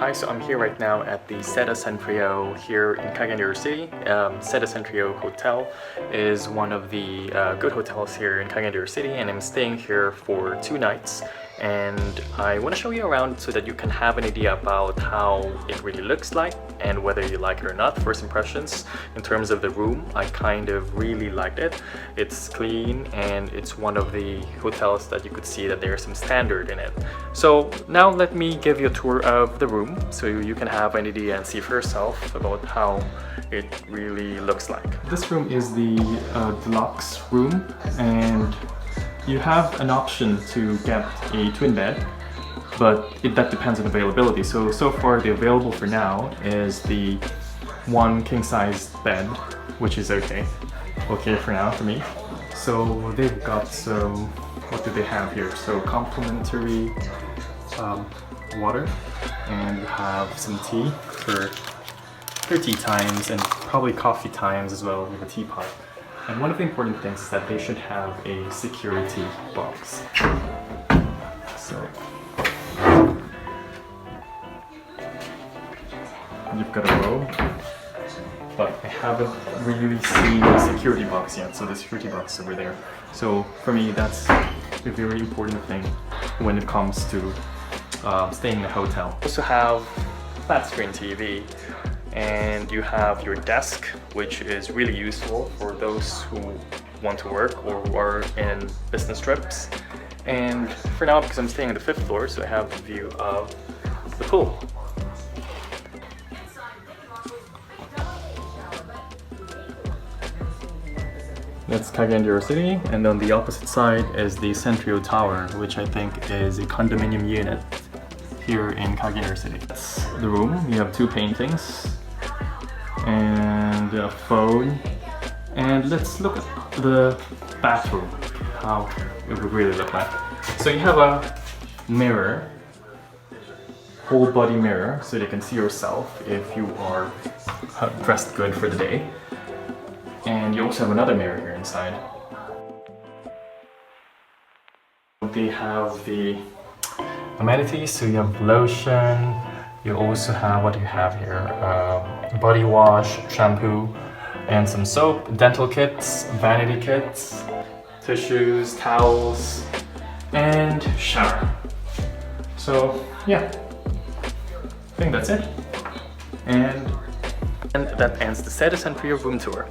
Hi, so I'm here right now at the Seda Centrio here in Cagayan de Oro City. Seda Centrio Hotel is one of the good hotels here in Cagayan de Oro City, and I'm staying here for 2 nights. And I want to show you around so that you can have an idea about how it really looks like and whether you like it or not. First impressions in terms of the room, I kind of really liked it. It's clean and it's one of the hotels that you could see that there's some standard in it. So now let me give you a tour of the room so you can have an idea and see for yourself about how it really looks like. This room is the deluxe room, and you have an option to get a twin bed, but that depends on availability. So far the available for now is the 1 king-size bed, which is okay for now for me. So they've got some, what do they have here? So complimentary water, and you have some tea for tea times and probably coffee times as well with a teapot. And one of the important things is that they should have a security box. So you've got a robe, but I haven't really seen a security box yet, so the security box is over there. So for me, that's a very important thing when it comes to staying in a hotel. You also have flat screen TV, and you have your desk, which is really useful for those who want to work or who are in business trips. And for now, because I'm staying on the 5th floor, so I have the view of the pool. That's Cagayan de Oro City, and on the opposite side is the Centrio Tower, which I think is a condominium unit here in Cagayan de Oro City. That's the room. You have 2 paintings and a phone, and let's look at the bathroom, how it would really look like. So you have a mirror, whole body mirror, so you can see yourself if you are dressed good for the day. And you also have another mirror here inside. They have the amenities, so you have lotion, you also have, what do you have here? Body wash, shampoo, and some soap, dental kits, vanity kits, tissues, towels, and shower. So yeah, I think that's it. And that ends the Seda Centrio room tour.